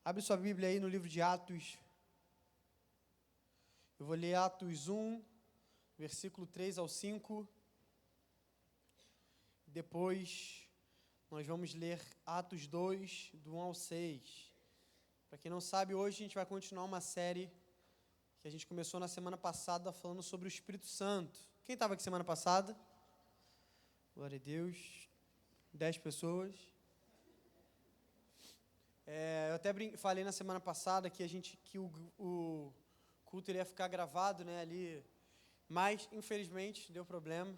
Abre sua Bíblia aí no livro de Atos. Eu vou ler Atos 1, versículo 3 ao 5. Depois, nós vamos ler Atos 2, do 1 ao 6. Para quem não sabe, hoje a gente vai continuar uma série que a gente começou na semana passada falando sobre o Espírito Santo. Quem estava aqui semana passada? Glória a Deus. 10 pessoas. Eu até falei na semana passada que o culto iria ficar gravado, né, ali, mas infelizmente deu problema.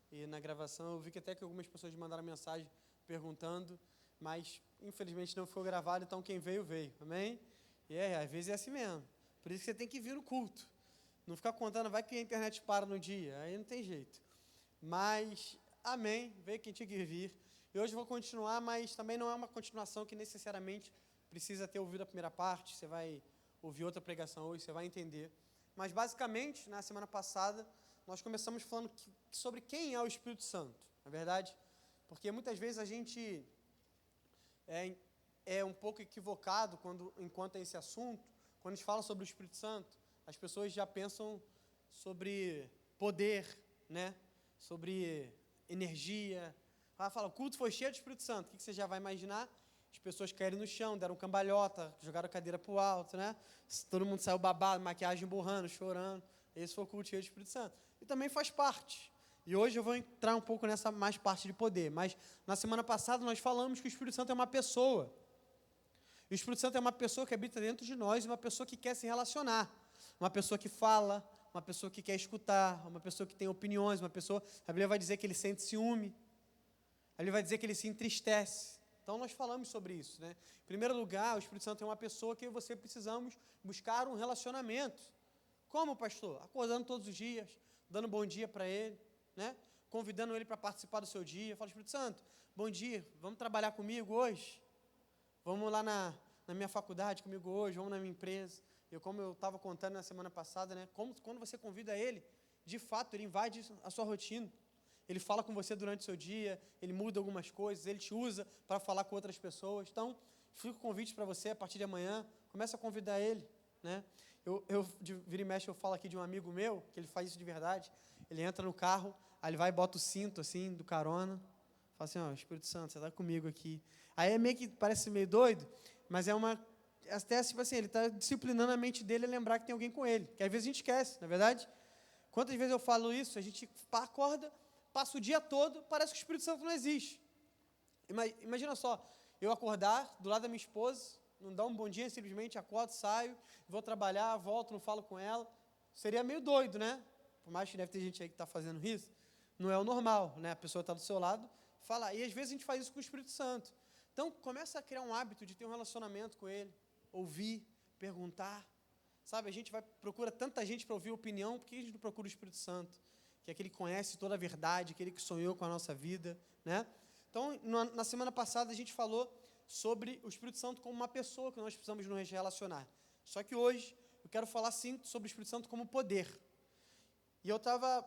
E na gravação eu vi que até que algumas pessoas mandaram mensagem perguntando, mas infelizmente não ficou gravado, então quem veio, veio. Amém? E às vezes é assim mesmo. Por isso que você tem que vir no culto. Não ficar contando, vai que a internet para no dia, aí não tem jeito. Mas, amém, veio quem tinha que vir. E hoje eu vou continuar, mas também não é uma continuação que necessariamente precisa ter ouvido a primeira parte. Você vai ouvir outra pregação hoje, você vai entender. Mas, basicamente, na semana passada, nós começamos falando sobre quem é o Espírito Santo, não é verdade? Porque muitas vezes a gente é um pouco equivocado enquanto a esse assunto. Quando a gente fala sobre o Espírito Santo, as pessoas já pensam sobre poder, né? Sobre energia. Fala, o culto foi cheio de Espírito Santo. O que você já vai imaginar? As pessoas caíram no chão, deram cambalhota, jogaram a cadeira para o alto, né? Todo mundo saiu babado, maquiagem borrando, chorando. Esse foi o culto cheio de Espírito Santo. E também faz parte. E hoje eu vou entrar um pouco nessa mais parte de poder. Mas na semana passada nós falamos que o Espírito Santo é uma pessoa. E o Espírito Santo é uma pessoa que habita dentro de nós, uma pessoa que quer se relacionar. Uma pessoa que fala, uma pessoa que quer escutar, uma pessoa que tem opiniões, uma pessoa... A Bíblia vai dizer que ele sente ciúme. A Bíblia vai dizer que ele se entristece. Então, nós falamos sobre isso, né? Em primeiro lugar, o Espírito Santo é uma pessoa que você precisamos buscar um relacionamento. Como, pastor? Acordando todos os dias, dando bom dia para ele, né? Convidando ele para participar do seu dia. Fala, Espírito Santo, bom dia, vamos trabalhar comigo hoje? Vamos lá na minha faculdade comigo hoje, vamos na minha empresa. Como eu estava contando na semana passada, né? Quando você convida ele, de fato, ele invade a sua rotina. Ele fala com você durante o seu dia, ele muda algumas coisas, ele te usa para falar com outras pessoas. Então, fica o convite para você a partir de amanhã, começa a convidar ele, né? De vira e mexe, eu falo aqui de um amigo meu, que ele faz isso de verdade. Ele entra no carro, aí ele vai e bota o cinto, assim, do carona. Fala assim, Espírito Santo, você está comigo aqui. Aí é meio que, parece meio doido, mas até tipo assim, ele está disciplinando a mente dele a lembrar que tem alguém com ele. Que às vezes a gente esquece, não é verdade? Quantas vezes eu falo isso, a gente acorda, passa o dia todo, parece que o Espírito Santo não existe. Imagina só, eu acordar do lado da minha esposa, não dar um bom dia, simplesmente acordo, saio, vou trabalhar, volto, não falo com ela. Seria meio doido, né? Por mais que deve ter gente aí que está fazendo isso, não é o normal, né? A pessoa está do seu lado, fala. E às vezes a gente faz isso com o Espírito Santo. Então, começa a criar um hábito de ter um relacionamento com ele, ouvir, perguntar. Sabe, a gente procura tanta gente para ouvir opinião, por que a gente não procura o Espírito Santo? Que é aquele que conhece toda a verdade, aquele que sonhou com a nossa vida, né? Então, na semana passada, a gente falou sobre o Espírito Santo como uma pessoa que nós precisamos nos relacionar. Só que hoje, eu quero falar, sim, sobre o Espírito Santo como poder. E eu estava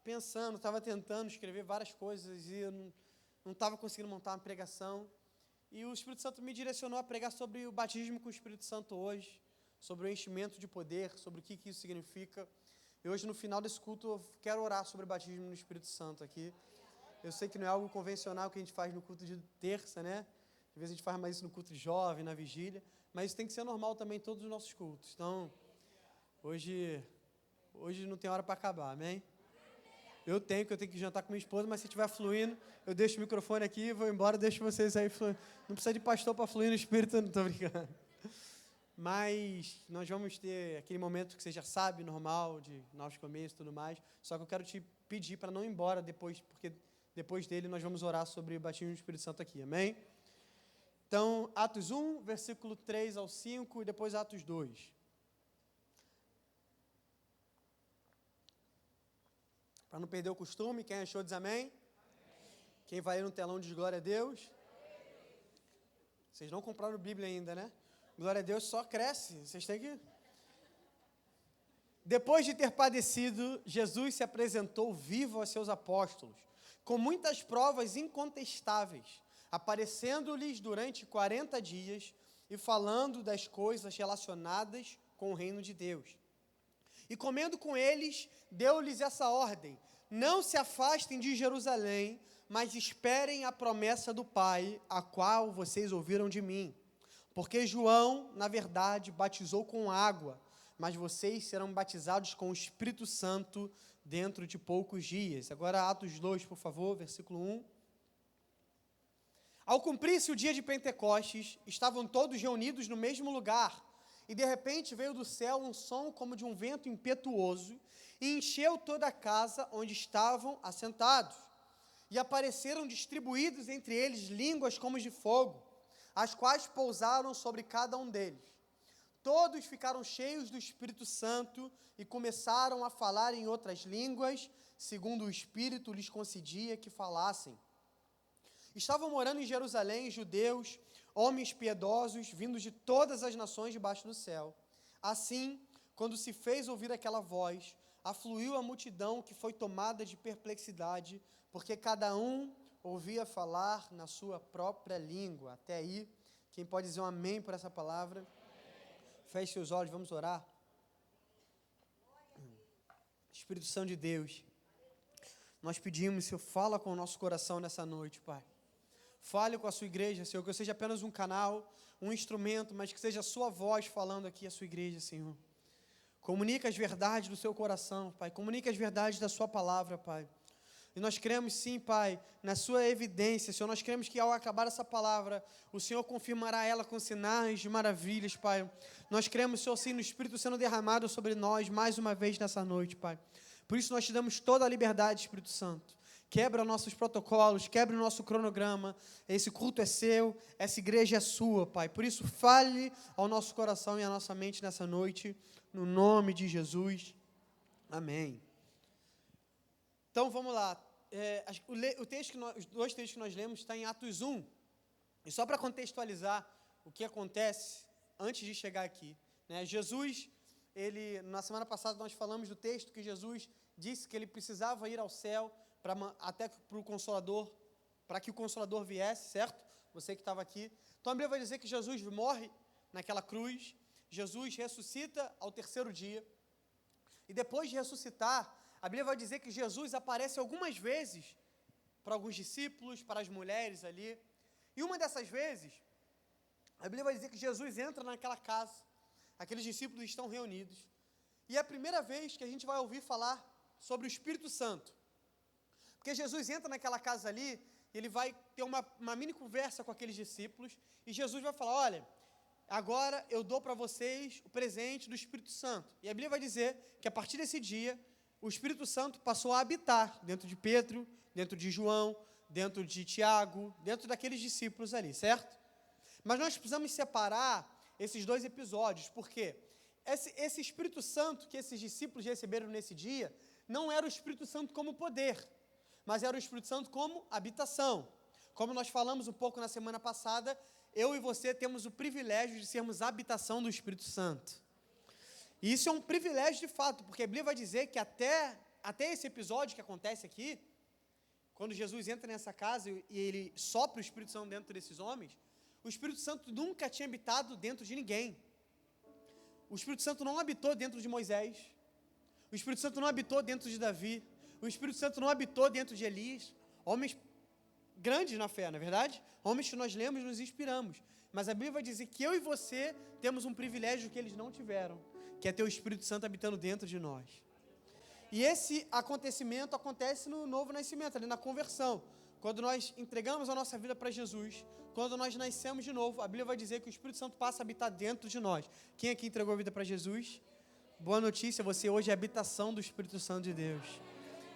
pensando, estava tentando escrever várias coisas e eu não estava conseguindo montar uma pregação. E o Espírito Santo me direcionou a pregar sobre o batismo com o Espírito Santo hoje, sobre o enchimento de poder, sobre o que isso significa. E hoje, no final desse culto, eu quero orar sobre o batismo no Espírito Santo aqui. Eu sei que não é algo convencional que a gente faz no culto de terça, né? Às vezes a gente faz mais isso no culto de jovem, na vigília, mas isso tem que ser normal também em todos os nossos cultos. Então, hoje não tem hora para acabar, amém? Eu tenho que jantar com minha esposa, mas se estiver fluindo, eu deixo o microfone aqui, vou embora, deixo vocês aí fluindo. Não precisa de pastor para fluir no Espírito, não estou brincando. Mas nós vamos ter aquele momento que você já sabe, normal, de novos começos e tudo mais. Só que eu quero te pedir para não ir embora depois, porque depois dele nós vamos orar sobre o batismo do Espírito Santo aqui, amém? Então, Atos 1, versículo 3 ao 5 e depois Atos 2. Para não perder o costume, quem achou diz amém? Amém. Quem vai aí no telão diz glória a Deus. Amém. Vocês não compraram Bíblia ainda, né? Glória a Deus só cresce, vocês têm que... Depois de ter padecido, Jesus se apresentou vivo aos seus apóstolos, com muitas provas incontestáveis, aparecendo-lhes durante 40 dias e falando das coisas relacionadas com o reino de Deus. E comendo com eles, deu-lhes essa ordem: não se afastem de Jerusalém, mas esperem a promessa do Pai, a qual vocês ouviram de mim. Porque João, na verdade, batizou com água, mas vocês serão batizados com o Espírito Santo dentro de poucos dias. Agora Atos 2, por favor, versículo 1. Ao cumprir-se o dia de Pentecostes, estavam todos reunidos no mesmo lugar, e de repente veio do céu um som como de um vento impetuoso, e encheu toda a casa onde estavam assentados. E apareceram distribuídos entre eles línguas como de fogo, as quais pousaram sobre cada um deles. Todos ficaram cheios do Espírito Santo e começaram a falar em outras línguas, segundo o Espírito lhes concedia que falassem. Estavam morando em Jerusalém judeus, homens piedosos, vindos de todas as nações debaixo do céu. Assim, quando se fez ouvir aquela voz, afluiu a multidão que foi tomada de perplexidade, porque cada um ouvia falar na sua própria língua. Até aí, quem pode dizer um amém por essa palavra? Feche seus olhos, vamos orar. Espírito Santo de Deus, nós pedimos, Senhor, fala com o nosso coração nessa noite, Pai. Fale com a sua igreja, Senhor, que eu seja apenas um canal, um instrumento, mas que seja a sua voz falando aqui à sua igreja, Senhor. Comunica as verdades do seu coração, Pai. Comunica as verdades da sua palavra, Pai. E nós cremos sim, Pai, na sua evidência, Senhor. Nós cremos que ao acabar essa palavra, o Senhor confirmará ela com sinais de maravilhas, Pai. Nós cremos, Senhor, sim, no Espírito sendo derramado sobre nós mais uma vez nessa noite, Pai. Por isso nós te damos toda a liberdade, Espírito Santo. Quebra nossos protocolos, quebra o nosso cronograma. Esse culto é seu, essa igreja é sua, Pai. Por isso, fale ao nosso coração e à nossa mente nessa noite, no nome de Jesus. Amém. Então, vamos lá. Os dois textos que nós lemos estão em Atos 1. E só para contextualizar o que acontece antes de chegar aqui, né? Jesus, na semana passada nós falamos do texto que Jesus disse que ele precisava ir ao céu até para o Consolador, para que o Consolador viesse, certo? Você que estava aqui. Então a Bíblia vai dizer que Jesus morre naquela cruz, Jesus ressuscita ao terceiro dia, e depois de ressuscitar, a Bíblia vai dizer que Jesus aparece algumas vezes para alguns discípulos, para as mulheres ali, e uma dessas vezes, a Bíblia vai dizer que Jesus entra naquela casa, aqueles discípulos estão reunidos, e é a primeira vez que a gente vai ouvir falar sobre o Espírito Santo. Porque Jesus entra naquela casa ali, ele vai ter uma mini conversa com aqueles discípulos, e Jesus vai falar: olha, agora eu dou para vocês o presente do Espírito Santo. E a Bíblia vai dizer que a partir desse dia, o Espírito Santo passou a habitar dentro de Pedro, dentro de João, dentro de Tiago, dentro daqueles discípulos ali, certo? Mas nós precisamos separar esses dois episódios, porque esse Espírito Santo que esses discípulos receberam nesse dia, não era o Espírito Santo como poder, mas era o Espírito Santo como habitação. Como nós falamos um pouco na semana passada, eu e você temos o privilégio de sermos a habitação do Espírito Santo. E isso é um privilégio de fato, porque a Bíblia vai dizer que até esse episódio que acontece aqui, quando Jesus entra nessa casa e ele sopra o Espírito Santo dentro desses homens, o Espírito Santo nunca tinha habitado dentro de ninguém. O Espírito Santo não habitou dentro de Moisés. O Espírito Santo não habitou dentro de Davi. O Espírito Santo não habitou dentro de Elias. Homens grandes na fé, não é verdade? Homens que nós lemos e nos inspiramos. Mas a Bíblia vai dizer que eu e você temos um privilégio que eles não tiveram, que é ter o Espírito Santo habitando dentro de nós. E esse acontecimento acontece no novo nascimento, ali na conversão. Quando nós entregamos a nossa vida para Jesus, quando nós nascemos de novo, a Bíblia vai dizer que o Espírito Santo passa a habitar dentro de nós. Quem aqui entregou a vida para Jesus? Boa notícia, você hoje é a habitação do Espírito Santo de Deus.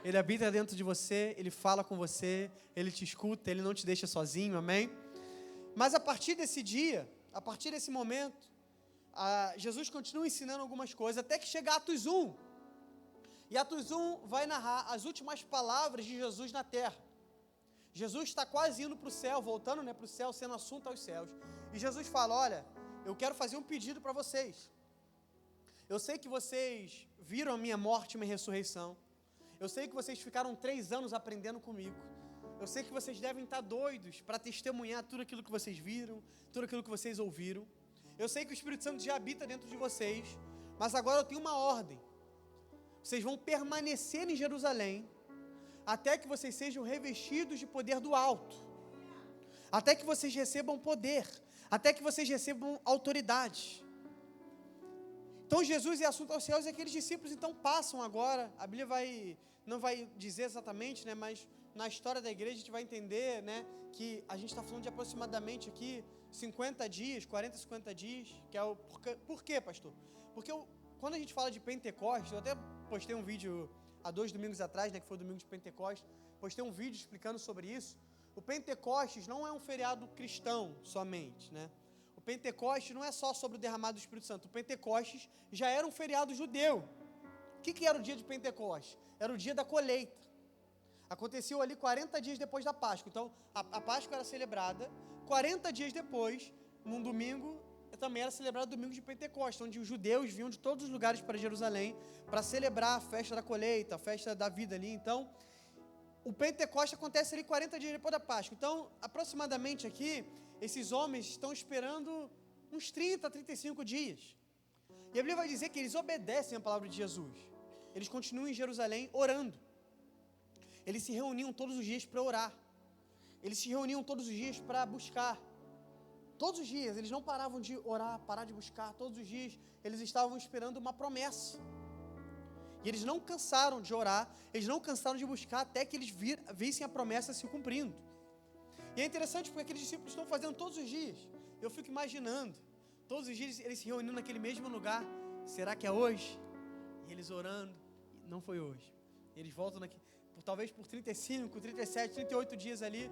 Ele habita dentro de você, ele fala com você, ele te escuta, ele não te deixa sozinho, amém? Mas a partir desse dia, a partir desse momento, Jesus continua ensinando algumas coisas, até que chega Atos 1. E Atos 1 vai narrar as últimas palavras de Jesus na terra. Jesus está quase indo para o céu, voltando para o céu, sendo assunto aos céus. E Jesus fala: olha, eu quero fazer um pedido para vocês. Eu sei que vocês viram a minha morte e minha ressurreição. Eu sei que vocês ficaram 3 anos aprendendo comigo. Eu sei que vocês devem estar doidos para testemunhar tudo aquilo que vocês viram, tudo aquilo que vocês ouviram. Eu sei que o Espírito Santo já habita dentro de vocês, mas agora eu tenho uma ordem. Vocês vão permanecer em Jerusalém, até que vocês sejam revestidos de poder do alto, até que vocês recebam poder, até que vocês recebam autoridade. Então Jesus é assunto aos céus e aqueles discípulos então passam agora, a Bíblia não vai dizer exatamente, né, mas na história da igreja a gente vai entender, né, que a gente está falando de aproximadamente aqui 50 dias, 40, 50 dias, que é o... Por quê, pastor? Porque quando a gente fala de Pentecostes, eu até postei um vídeo há 2 domingos atrás, né, que foi o domingo de Pentecostes, postei um vídeo explicando sobre isso. O Pentecostes não é um feriado cristão somente, né? O Pentecostes não é só sobre o derramado do Espírito Santo. O Pentecostes já era um feriado judeu. O que era o dia de Pentecostes? Era o dia da colheita. Aconteceu ali 40 dias depois da Páscoa. Então, a Páscoa era celebrada. 40 dias depois, num domingo, também era celebrado o domingo de Pentecostes, onde os judeus vinham de todos os lugares para Jerusalém para celebrar a festa da colheita, a festa da vida ali. Então, o Pentecostes acontece ali 40 dias depois da Páscoa. Então, aproximadamente aqui, esses homens estão esperando uns 30, 35 dias. E a Bíblia vai dizer que eles obedecem a palavra de Jesus. Eles continuam em Jerusalém orando. Eles se reuniam todos os dias para orar. Eles se reuniam todos os dias para buscar. Todos os dias, eles não paravam de orar, parar de buscar. Todos os dias, eles estavam esperando uma promessa. E eles não cansaram de orar, eles não cansaram de buscar até que eles vissem a promessa se cumprindo. E é interessante porque aqueles discípulos estão fazendo todos os dias. Eu fico imaginando, todos os dias eles se reunindo naquele mesmo lugar. Será que é hoje? E eles orando, não foi hoje. Eles voltam talvez por 35, 37, 38 dias ali,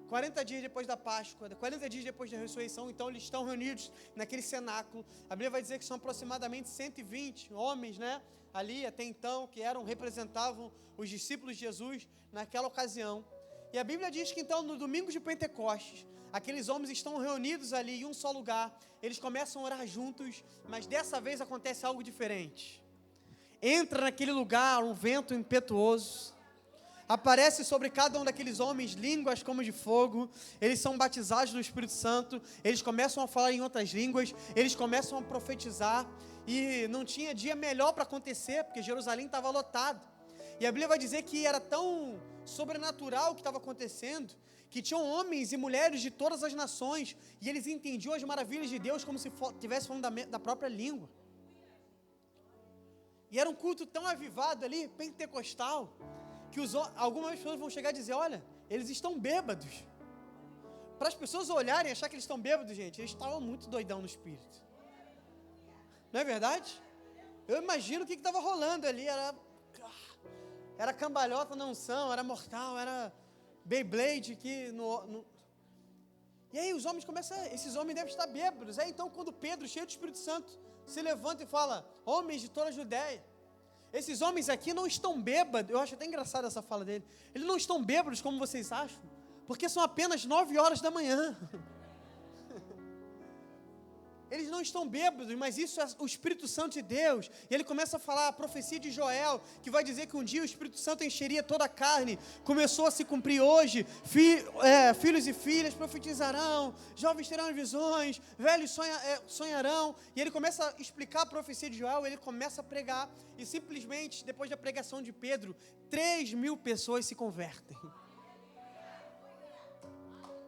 40 dias depois da Páscoa, 40 dias depois da ressurreição, então eles estão reunidos naquele cenáculo. A Bíblia vai dizer que são aproximadamente 120 homens, né? Ali até então, que representavam os discípulos de Jesus naquela ocasião. E a Bíblia diz que então no domingo de Pentecostes, aqueles homens estão reunidos ali em um só lugar, eles começam a orar juntos, mas dessa vez acontece algo diferente. Entra naquele lugar um vento impetuoso, aparece sobre cada um daqueles homens línguas como de fogo, eles são batizados no Espírito Santo, eles começam a falar em outras línguas, eles começam a profetizar, e não tinha dia melhor para acontecer, porque Jerusalém estava lotado. E a Bíblia vai dizer que era tão sobrenatural o que estava acontecendo, que tinham homens e mulheres de todas as nações, e eles entendiam as maravilhas de Deus como se estivesse falando da própria língua. E era um culto tão avivado ali, pentecostal, que algumas pessoas vão chegar e dizer, olha, eles estão bêbados. Para as pessoas olharem e achar que eles estão bêbados, gente, eles estavam muito doidão no espírito. Não é verdade? Eu imagino o que estava rolando ali, era cambalhota na unção, era mortal, era Beyblade aqui E aí esses homens devem estar bêbados. Aí então quando Pedro, cheio do Espírito Santo, se levanta e fala, homens de toda a Judéia, esses homens aqui não estão bêbados. Eu acho até engraçada essa fala dele. Eles não estão bêbados como vocês acham, porque são apenas 9 horas da manhã. Eles não estão bêbados, mas isso é o Espírito Santo de Deus. E ele começa a falar a profecia de Joel, que vai dizer que um dia o Espírito Santo encheria toda a carne. Começou a se cumprir hoje. Filhos e filhas profetizarão, jovens terão visões, velhos sonharão. E ele começa a explicar a profecia de Joel, ele começa a pregar. E simplesmente, depois da pregação de Pedro, 3.000 pessoas se convertem.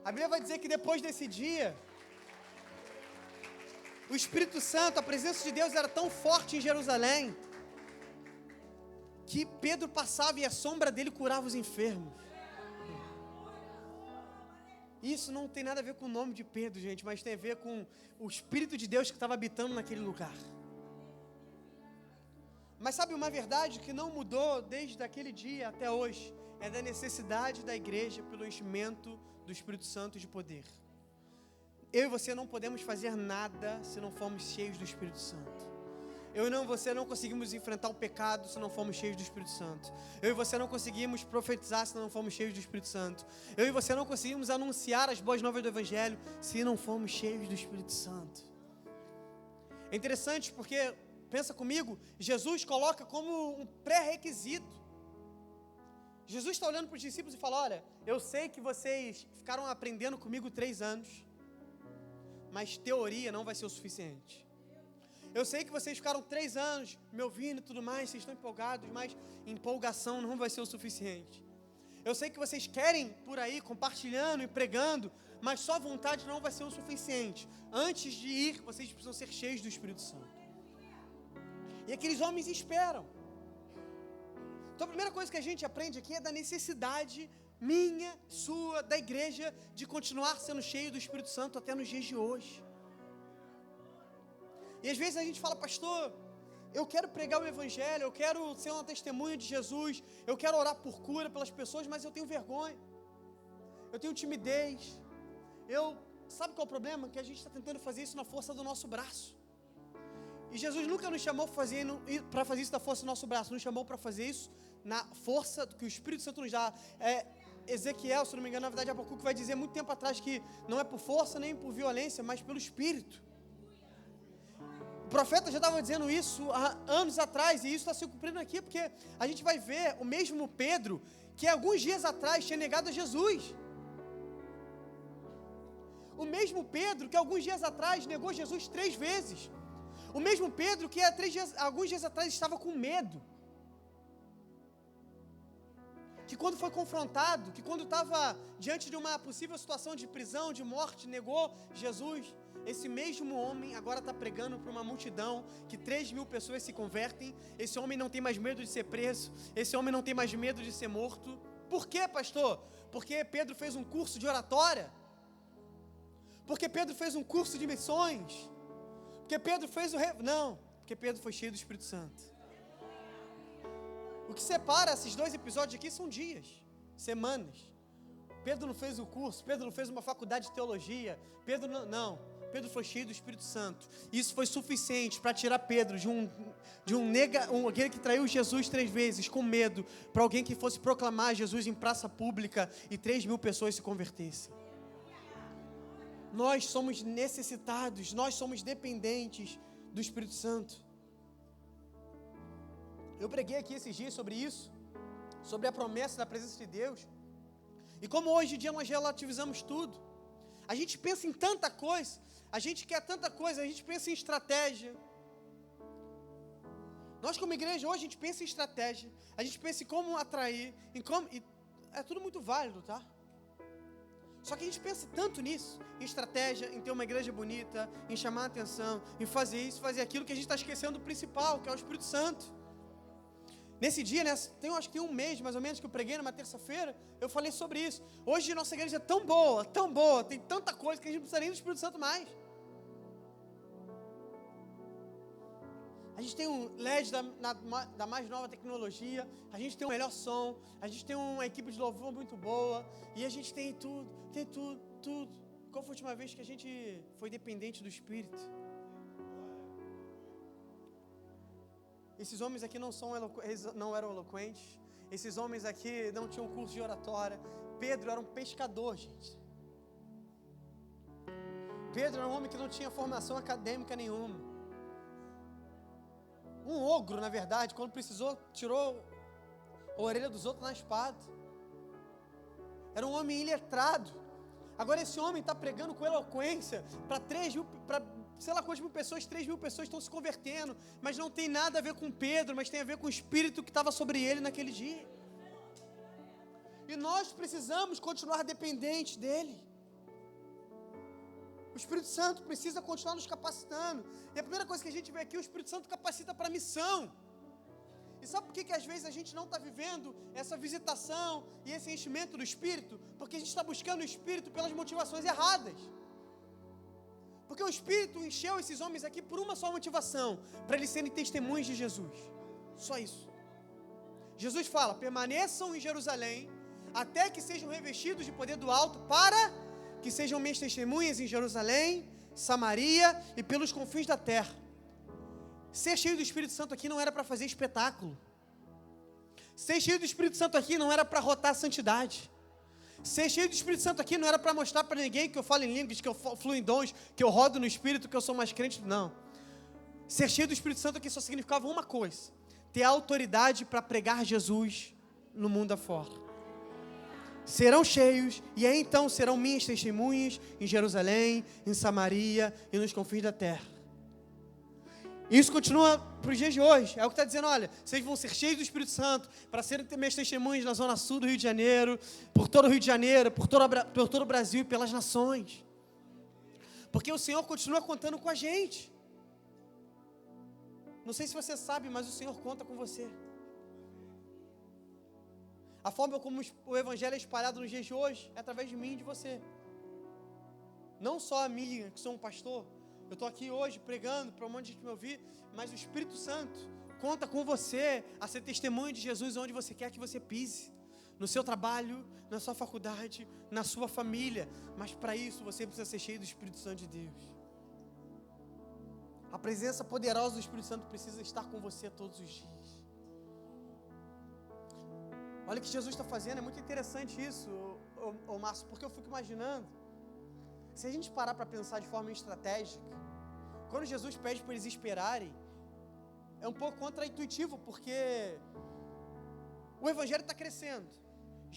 A Bíblia vai dizer que depois desse dia, o Espírito Santo, a presença de Deus era tão forte em Jerusalém, que Pedro passava e a sombra dele curava os enfermos. Isso não tem nada a ver com o nome de Pedro, gente, mas tem a ver com o Espírito de Deus que estava habitando naquele lugar. Mas sabe uma verdade que não mudou desde aquele dia até hoje? É da necessidade da igreja pelo enchimento do Espírito Santo de poder. Eu e você não podemos fazer nada se não formos cheios do Espírito Santo. Eu e você não conseguimos enfrentar o pecado se não formos cheios do Espírito Santo. Eu e você não conseguimos profetizar se não formos cheios do Espírito Santo. Eu e você não conseguimos anunciar as boas novas do Evangelho se não formos cheios do Espírito Santo. É interessante porque, pensa comigo, Jesus coloca como um pré-requisito. Jesus está olhando para os discípulos e fala, olha, eu sei que vocês ficaram aprendendo comigo 3 anos. mas teoria não vai ser o suficiente. Eu sei que vocês ficaram 3 anos me ouvindo e tudo mais, vocês estão empolgados, mas empolgação não vai ser o suficiente. Eu sei que vocês querem por aí compartilhando e pregando, mas só vontade não vai ser o suficiente. Antes de ir, vocês precisam ser cheios do Espírito Santo. E aqueles homens esperam. Então a primeira coisa que a gente aprende aqui é da necessidade minha, sua, da igreja, de continuar sendo cheio do Espírito Santo até nos dias de hoje. E às vezes a gente fala, pastor, eu quero pregar o Evangelho, eu quero ser uma testemunha de Jesus, eu quero orar por cura pelas pessoas, mas eu tenho vergonha, eu tenho timidez. Sabe qual é o problema? Que a gente está tentando fazer isso na força do nosso braço. E Jesus nunca nos chamou para fazer isso na força do nosso braço, nos chamou para fazer isso na força que o Espírito Santo nos dá. Ezequiel, se não me engano, na verdade, Abacuque vai dizer muito tempo atrás que não é por força nem por violência, mas pelo Espírito. O profeta já estava dizendo isso há anos atrás, e isso está se cumprindo aqui, porque a gente vai ver o mesmo Pedro, que alguns dias atrás tinha negado a Jesus. O mesmo Pedro, que alguns dias atrás negou Jesus 3 vezes. O mesmo Pedro, que alguns dias atrás estava com medo. Que quando foi confrontado, que quando estava diante de uma possível situação de prisão, de morte, negou Jesus. Esse mesmo homem agora está pregando para uma multidão, que 3.000 pessoas se convertem. Esse homem não tem mais medo de ser preso, esse homem não tem mais medo de ser morto. Por quê, pastor? Porque Pedro fez um curso de oratória? Porque Pedro fez um curso de missões? Porque Pedro fez Não, porque Pedro foi cheio do Espírito Santo. O que separa esses 2 episódios aqui são dias, semanas. Pedro não fez o curso, Pedro não fez uma faculdade de teologia, Pedro não. Pedro foi cheio do Espírito Santo. Isso foi suficiente para tirar Pedro aquele que traiu Jesus 3 vezes, com medo, para alguém que fosse proclamar Jesus em praça pública e 3.000 pessoas se convertessem. Nós somos necessitados, nós somos dependentes do Espírito Santo. Eu preguei aqui esses dias sobre isso, sobre a promessa da presença de Deus. E como hoje em dia nós relativizamos tudo. A gente pensa em tanta coisa, a gente quer tanta coisa, a gente pensa em estratégia. Nós como igreja hoje a gente pensa em estratégia, a gente pensa em como atrair, e é tudo muito válido, tá? Só que a gente pensa tanto nisso, em estratégia, em ter uma igreja bonita, em chamar a atenção, em fazer isso, fazer aquilo, que a gente está esquecendo do principal, que é o Espírito Santo. Nesse dia, acho que tem 1 mês mais ou menos que eu preguei numa terça-feira, eu falei sobre isso. Hoje nossa igreja é tão boa, tem tanta coisa que a gente não precisa nem do Espírito Santo mais. A gente tem um LED da mais nova tecnologia, a gente tem o melhor som, a gente tem uma equipe de louvor muito boa, e a gente tem tudo. Qual foi a última vez que a gente foi dependente do Espírito? Esses homens aqui não eram eloquentes, esses homens aqui não tinham curso de oratória. Pedro era um pescador, gente. Pedro era um homem que não tinha formação acadêmica nenhuma. Um ogro, na verdade, quando precisou, tirou a orelha dos outros na espada. Era um homem iletrado. Agora esse homem está pregando com eloquência para 3.000, para sei lá quantas mil pessoas, 3.000 pessoas estão se convertendo, mas não tem nada a ver com Pedro, mas tem a ver com o Espírito que estava sobre ele naquele dia. E nós precisamos continuar dependentes dele. O Espírito Santo precisa continuar nos capacitando. E a primeira coisa que a gente vê aqui, o Espírito Santo capacita para a missão. E sabe por que às vezes a gente não está vivendo essa visitação e esse enchimento do Espírito? Porque a gente está buscando o Espírito pelas motivações erradas. Porque o Espírito encheu esses homens aqui por uma só motivação, para eles serem testemunhas de Jesus. Só isso. Jesus fala, permaneçam em Jerusalém, até que sejam revestidos de poder do alto, para que sejam minhas testemunhas em Jerusalém, Samaria e pelos confins da terra. Ser cheio do Espírito Santo aqui não era para fazer espetáculo. Ser cheio do Espírito Santo aqui não era para rotar a santidade. Ser cheio do Espírito Santo aqui não era para mostrar para ninguém que eu falo em línguas, que eu fluo em dons, que eu rodo no Espírito, que eu sou mais crente. Não. Ser cheio do Espírito Santo aqui só significava uma coisa: ter autoridade para pregar Jesus no mundo afora. serão cheios, e aí então serão minhas testemunhas em Jerusalém, em Samaria e nos confins da terra. Isso continua para os dias de hoje. É o que está dizendo, olha, vocês vão ser cheios do Espírito Santo para serem minhas testemunhas na zona sul do Rio de Janeiro, por todo o Rio de Janeiro, por todo o Brasil e pelas nações. Porque o Senhor continua contando com a gente. Não sei se você sabe, mas o Senhor conta com você. A forma como o Evangelho é espalhado nos dias de hoje é através de mim e de você. Não só a minha, que sou um pastor. Eu estou aqui hoje pregando para um monte de gente me ouvir, mas o Espírito Santo conta com você a ser testemunho de Jesus onde você quer que você pise. No seu trabalho, na sua faculdade, na sua família. Mas para isso você precisa ser cheio do Espírito Santo de Deus. A presença poderosa do Espírito Santo precisa estar com você todos os dias. Olha o que Jesus está fazendo, é muito interessante isso, Márcio, porque eu fico imaginando, se a gente parar para pensar de forma estratégica, quando Jesus pede para eles esperarem, é um pouco contra-intuitivo, porque o Evangelho está crescendo,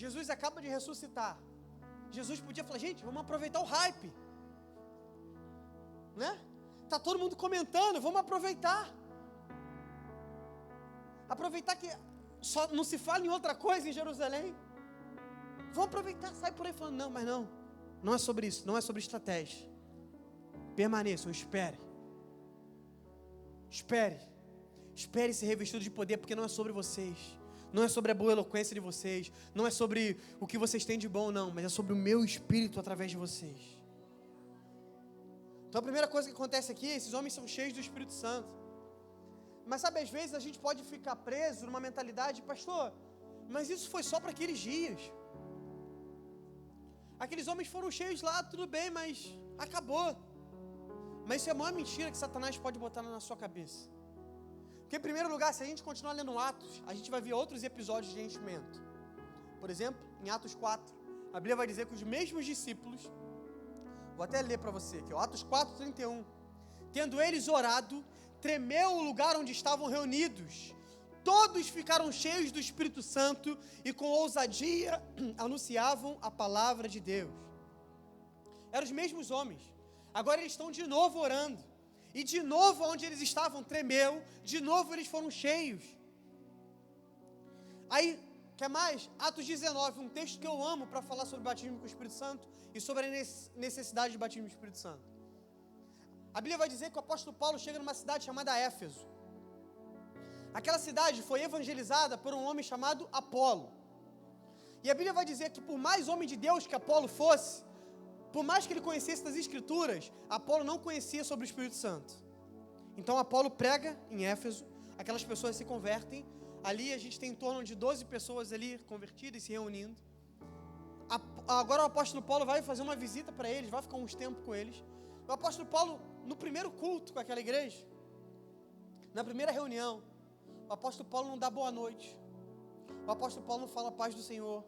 Jesus acaba de ressuscitar, Jesus podia falar, gente, vamos aproveitar o hype, né? Está todo mundo comentando, vamos aproveitar que só não se fala em outra coisa em Jerusalém. Vamos aproveitar, sai por aí falando, não é sobre isso, não é sobre estratégia. Permaneçam, espere ser revestido de poder, porque não é sobre vocês, não é sobre a boa eloquência de vocês, não é sobre o que vocês têm de bom, não, mas é sobre o meu Espírito através de vocês. Então a primeira coisa que acontece aqui, esses homens são cheios do Espírito Santo. Mas sabe, às vezes a gente pode ficar preso numa mentalidade, pastor, mas isso foi só para aqueles dias. Aqueles homens foram cheios lá, tudo bem, mas acabou. Mas isso é a maior mentira que Satanás pode botar na sua cabeça. Porque em primeiro lugar, se a gente continuar lendo Atos, a gente vai ver outros episódios de enchimento. Por exemplo, em Atos 4, a Bíblia vai dizer que os mesmos discípulos, vou até ler para você aqui, Atos 4, 31, tendo eles orado, tremeu o lugar onde estavam reunidos. Todos ficaram cheios do Espírito Santo e com ousadia anunciavam a palavra de Deus. Eram os mesmos homens. Agora eles estão de novo orando. E de novo onde eles estavam tremeu. De novo eles foram cheios. Aí, quer mais? Atos 19, um texto que eu amo para falar sobre o batismo com o Espírito Santo e sobre a necessidade de batismo com o Espírito Santo. A Bíblia vai dizer que o apóstolo Paulo chega numa cidade chamada Éfeso. Aquela cidade foi evangelizada por um homem chamado Apolo. E a Bíblia vai dizer que por mais homem de Deus que Apolo fosse, por mais que ele conhecesse das Escrituras, Apolo não conhecia sobre o Espírito Santo. Então Apolo prega em Éfeso, aquelas pessoas se convertem. Ali a gente tem em torno de 12 pessoas ali convertidas, se reunindo. Agora o apóstolo Paulo vai fazer uma visita para eles, vai ficar uns tempos com eles. O apóstolo Paulo, no primeiro culto com aquela igreja, na primeira reunião, o apóstolo Paulo não dá boa noite. O apóstolo Paulo não fala paz do Senhor.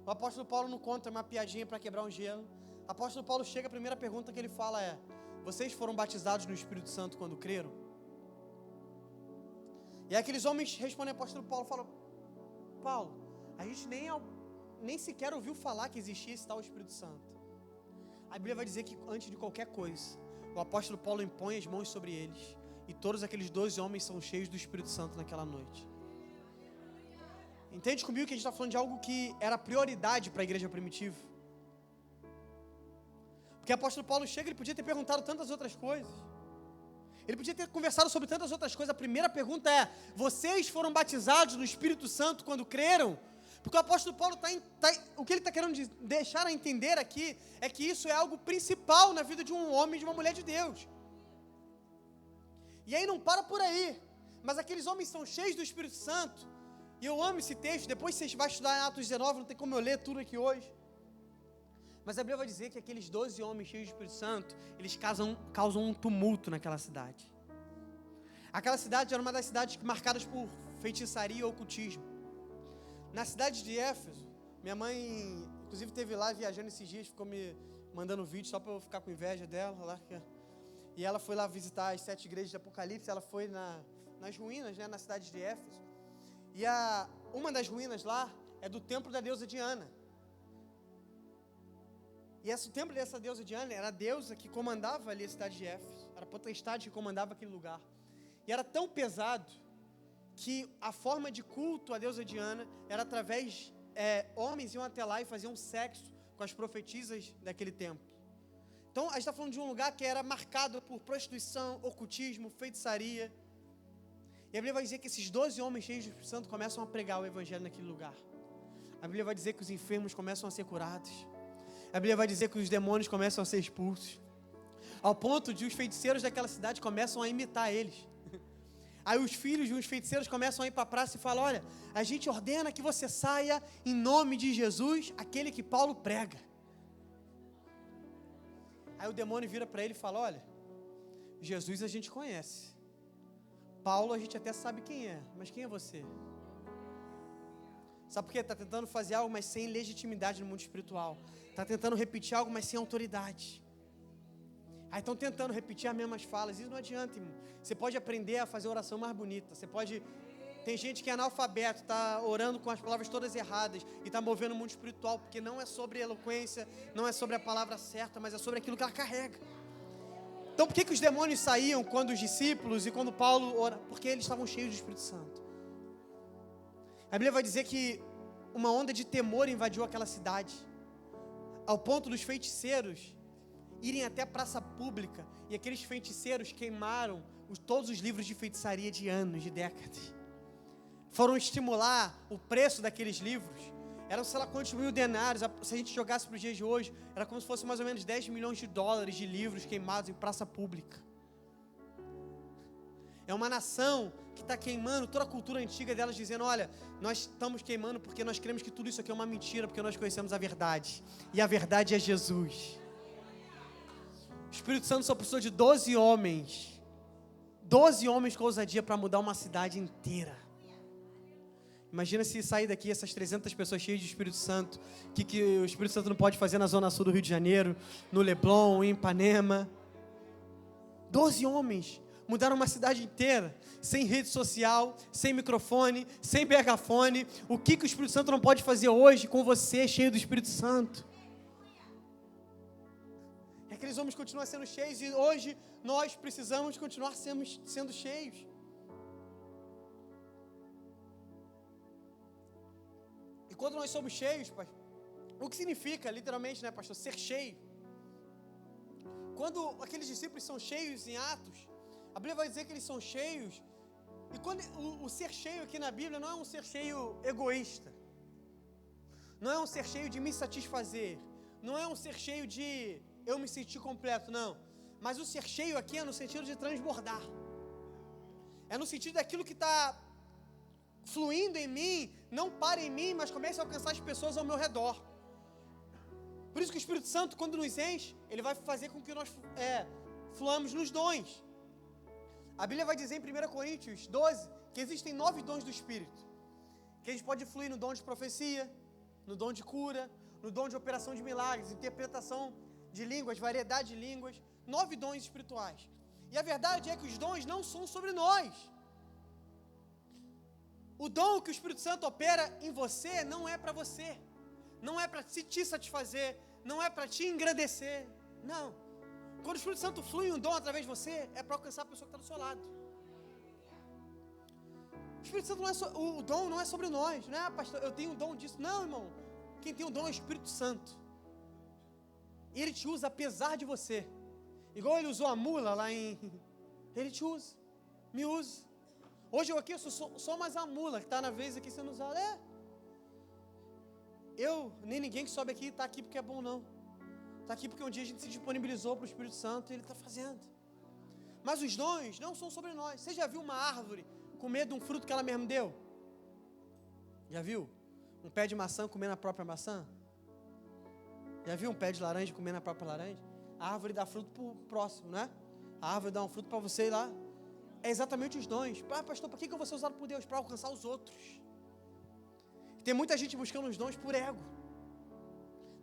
O apóstolo Paulo não conta uma piadinha para quebrar um gelo. O apóstolo Paulo chega, a primeira pergunta que ele fala é: vocês foram batizados no Espírito Santo quando creram? E aí aqueles homens respondem ao apóstolo Paulo, falam: Paulo, a gente nem sequer ouviu falar que existia esse tal Espírito Santo. A Bíblia vai dizer que antes de qualquer coisa, o apóstolo Paulo impõe as mãos sobre eles, e todos aqueles 12 homens são cheios do Espírito Santo naquela noite. Entende comigo que a gente está falando de algo que era prioridade para a igreja primitiva? Porque o apóstolo Paulo chega, ele podia ter perguntado tantas outras coisas. Ele podia ter conversado sobre tantas outras coisas. A primeira pergunta é: vocês foram batizados no Espírito Santo quando creram? Porque o apóstolo Paulo o que ele está querendo deixar a entender aqui é que isso é algo principal na vida de um homem e de uma mulher de Deus. E aí não para por aí. Mas aqueles homens são cheios do Espírito Santo. E eu amo esse texto. Depois vocês vão estudar em Atos 19, não tem como eu ler tudo aqui hoje. Mas a Bíblia vai dizer que aqueles 12 homens cheios do Espírito Santo, eles causam um tumulto naquela cidade. Aquela cidade era uma das cidades marcadas por feitiçaria ou ocultismo. Na cidade de Éfeso, minha mãe, inclusive, esteve lá viajando esses dias, ficou me mandando vídeo só para eu ficar com inveja dela. Lá. E ela foi lá visitar as 7 igrejas de Apocalipse, ela foi nas ruínas, né, na cidade de Éfeso. E uma das ruínas lá é do templo da deusa Diana. E o templo dessa deusa Diana era a deusa que comandava ali a cidade de Éfeso. Era a potestade que comandava aquele lugar. E era tão pesado que a forma de culto à deusa Diana era através, homens iam até lá e faziam sexo com as profetisas daquele templo. Então, a gente está falando de um lugar que era marcado por prostituição, ocultismo, feitiçaria. E a Bíblia vai dizer que esses 12 homens cheios do Espírito Santo começam a pregar o Evangelho naquele lugar. A Bíblia vai dizer que os enfermos começam a ser curados. A Bíblia vai dizer que os demônios começam a ser expulsos. Ao ponto de os feiticeiros daquela cidade começam a imitar eles. Aí os filhos de uns feiticeiros começam a ir para a praça e falam: olha, a gente ordena que você saia em nome de Jesus, aquele que Paulo prega. Aí o demônio vira para ele e fala: olha, Jesus a gente conhece. Paulo a gente até sabe quem é, mas quem é você? Sabe por quê? Está tentando fazer algo, mas sem legitimidade no mundo espiritual. Está tentando repetir algo, mas sem autoridade. Aí estão tentando repetir as mesmas falas. Isso não adianta, irmão. Você pode aprender a fazer oração mais bonita. Você pode... Tem gente que é analfabeto, está orando com as palavras todas erradas e está movendo o mundo espiritual, porque não é sobre eloquência, não é sobre a palavra certa, mas é sobre aquilo que ela carrega. Então por que os demônios saíam quando os discípulos e quando Paulo ora? Porque eles estavam cheios do Espírito Santo. A Bíblia vai dizer que uma onda de temor invadiu aquela cidade, ao ponto dos feiticeiros irem até a praça pública, e aqueles feiticeiros queimaram todos os livros de feitiçaria de anos, de décadas. Foram estimular o preço daqueles livros. Eram, sei lá, quantos mil denários. Se a gente jogasse para os dias de hoje, era como se fosse mais ou menos 10 milhões de dólares de livros queimados em praça pública. É uma nação que está queimando toda a cultura antiga delas, dizendo: olha, nós estamos queimando porque nós cremos que tudo isso aqui é uma mentira, porque nós conhecemos a verdade. E a verdade é Jesus. O Espírito Santo só precisou de 12 homens. 12 homens com ousadia para mudar uma cidade inteira. Imagina se sair daqui essas 300 pessoas cheias de Espírito Santo. O que o Espírito Santo não pode fazer na zona sul do Rio de Janeiro, no Leblon, em Ipanema. 12 homens mudaram uma cidade inteira, sem rede social, sem microfone, sem megafone. O que o Espírito Santo não pode fazer hoje com você, cheio do Espírito Santo? E aqueles homens continuam sendo cheios, e hoje nós precisamos continuar sendo cheios. E quando nós somos cheios, o que significa, literalmente, né, pastor, ser cheio? Quando aqueles discípulos são cheios em Atos, a Bíblia vai dizer que eles são cheios. E quando o ser cheio aqui na Bíblia não é um ser cheio egoísta. Não é um ser cheio de me satisfazer. Não é um ser cheio de eu me sentir completo, não. Mas o ser cheio aqui é no sentido de transbordar. É no sentido daquilo que está fluindo em mim, não para em mim, mas comece a alcançar as pessoas ao meu redor. Por isso que o Espírito Santo, quando nos enche, ele vai fazer com que nós fluamos nos dons. A Bíblia vai dizer em 1 Coríntios 12 que existem 9 dons do Espírito. Que a gente pode fluir no dom de profecia, no dom de cura, no dom de operação de milagres, interpretação de línguas, variedade de línguas. 9 dons espirituais. E a verdade é que os dons não são sobre nós. O dom que o Espírito Santo opera em você não é para você. Não é para te satisfazer. Não é para te engrandecer. Não. Quando o Espírito Santo flui um dom através de você, é para alcançar a pessoa que está do seu lado. O Espírito Santo o dom não é sobre nós. Não é, pastor, eu tenho um dom disso. Não, irmão. Quem tem o dom é o Espírito Santo. E ele te usa apesar de você. Igual ele usou a mula lá em... Ele te usa. Me usa. Hoje eu aqui eu sou só mais a mula que está na vez aqui sendo usada. Eu, nem ninguém que sobe aqui está aqui porque é bom, não. Está aqui porque um dia a gente se disponibilizou para o Espírito Santo e ele está fazendo. Mas os dons não são sobre nós. Você já viu uma árvore comer de um fruto que ela mesma deu? Já viu? Um pé de maçã comendo a própria maçã? Já viu um pé de laranja comendo a própria laranja? A árvore dá fruto para o próximo, né? A árvore dá um fruto para você ir lá. É exatamente os dons. Pastor, por que eu vou ser usado por Deus? Para alcançar os outros. Tem muita gente buscando os dons por ego.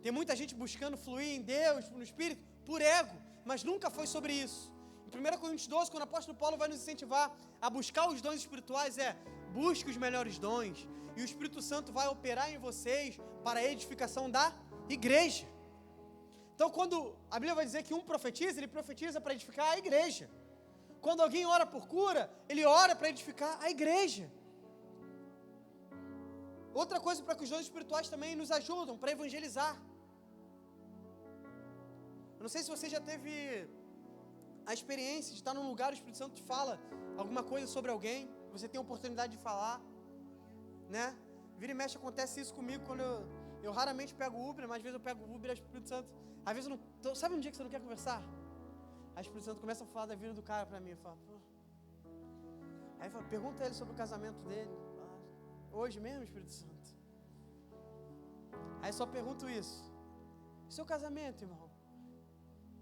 Tem muita gente buscando fluir em Deus, no Espírito, por ego. Mas nunca foi sobre isso. Em 1 Coríntios 12, quando o apóstolo Paulo vai nos incentivar a buscar os dons espirituais, busque os melhores dons. E o Espírito Santo vai operar em vocês para a edificação da igreja. Então, quando a Bíblia vai dizer que um profetiza, ele profetiza para edificar a igreja. Quando alguém ora por cura, ele ora para edificar a igreja. Outra coisa para que os dons espirituais também nos ajudam, para evangelizar. Eu não sei se você já teve a experiência de estar num lugar, o Espírito Santo te fala alguma coisa sobre alguém, você tem a oportunidade de falar, né? Vira e mexe, acontece isso comigo quando eu raramente pego o Uber, mas às vezes eu pego o Uber e o Espírito Santo, às vezes eu não, sabe um dia que você não quer conversar? Aí o Espírito Santo começa a falar da vida do cara pra mim, eu falo, pô. Aí fala, pergunta ele sobre o casamento dele, hoje mesmo, Espírito Santo? Aí só pergunto isso, seu casamento, irmão?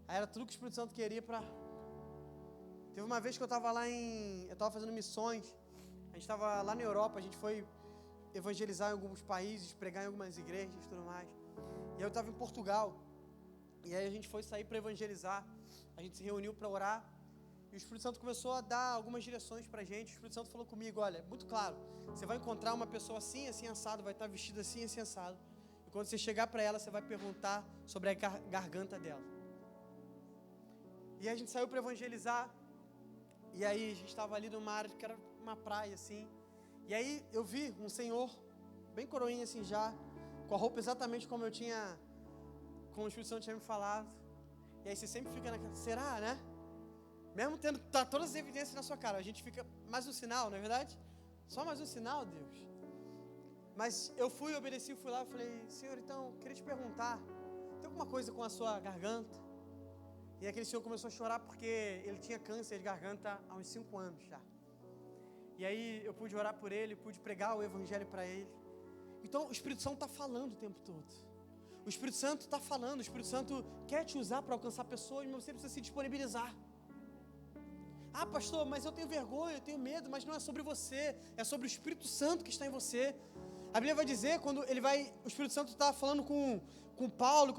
Aí era tudo que o Espírito Santo queria pra... Teve uma vez que eu estava eu estava fazendo missões, a gente estava lá na Europa, a gente foi evangelizar em alguns países, pregar em algumas igrejas e tudo mais. E aí eu estava em Portugal, e aí a gente foi sair para evangelizar, a gente se reuniu para orar, e o Espírito Santo começou a dar algumas direções para a gente. O Espírito Santo falou comigo, olha, é muito claro, você vai encontrar uma pessoa assim, assim, assado, vai estar vestida assim, assim, assado, e quando você chegar para ela, você vai perguntar sobre a garganta dela. E aí a gente saiu para evangelizar, e aí a gente estava ali numa área que era uma praia assim, e aí eu vi um senhor, bem coroinha assim já, com a roupa exatamente como como o Espírito Santo tinha me falado, e aí você sempre fica naquela, será, né? Mesmo tendo todas as evidências na sua cara, a gente fica mais um sinal, não é verdade? Só mais um sinal, Deus. Mas eu obedeci, fui lá e falei, Senhor, então, queria te perguntar, tem alguma coisa com a sua garganta? E aquele senhor começou a chorar porque ele tinha câncer de garganta há uns 5 anos já. E aí eu pude orar por ele, pude pregar o evangelho para ele. Então o Espírito Santo está falando o tempo todo. O Espírito Santo está falando, o Espírito Santo quer te usar para alcançar pessoas, mas você precisa se disponibilizar. Ah, pastor, mas eu tenho vergonha, eu tenho medo, mas não é sobre você, é sobre o Espírito Santo que está em você. A Bíblia vai dizer, quando o Espírito Santo está falando com Paulo,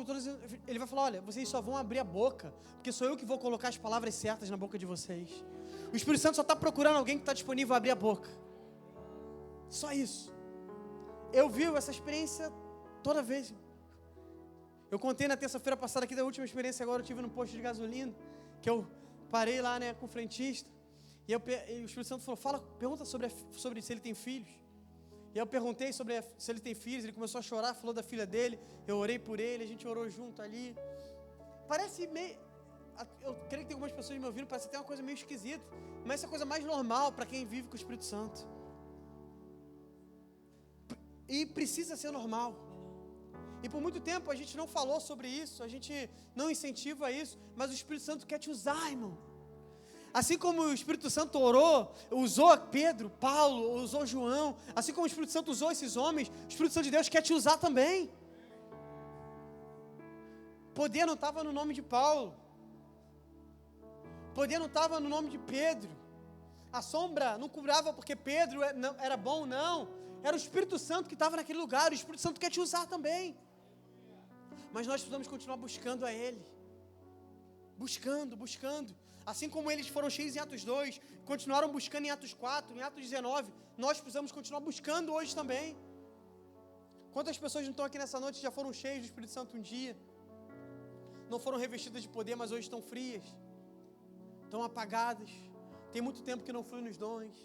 ele vai falar, olha, vocês só vão abrir a boca, porque sou eu que vou colocar as palavras certas na boca de vocês. O Espírito Santo só está procurando alguém que está disponível a abrir a boca. Só isso. Eu vivo essa experiência toda vez. Eu contei na terça-feira passada aqui da última experiência, agora eu tive no posto de gasolina, que eu parei lá, né, com o frentista, e o Espírito Santo falou, pergunta sobre se ele tem filhos. E eu perguntei se ele tem filhos, ele começou a chorar, falou da filha dele, eu orei por ele, a gente orou junto ali. Parece meio, eu creio que tem algumas pessoas me ouvindo, parece até uma coisa meio esquisita, mas essa é a coisa mais normal para quem vive com o Espírito Santo. E precisa ser normal. E por muito tempo a gente não falou sobre isso, a gente não incentiva isso, mas o Espírito Santo quer te usar, irmão. Assim como o Espírito Santo usou Pedro, Paulo, usou João, assim como o Espírito Santo usou esses homens, o Espírito Santo de Deus quer te usar também. Poder não estava no nome de Paulo, poder não estava no nome de Pedro, a sombra não curava porque Pedro era bom, não, era o Espírito Santo que estava naquele lugar, o Espírito Santo quer te usar também, mas nós precisamos continuar buscando a Ele, buscando, assim como eles foram cheios em Atos 2, continuaram buscando em Atos 4, em Atos 19, nós precisamos continuar buscando hoje também. Quantas pessoas não estão aqui nessa noite já foram cheias do Espírito Santo um dia, não foram revestidas de poder, mas hoje estão frias, estão apagadas, tem muito tempo que não fluem nos dons.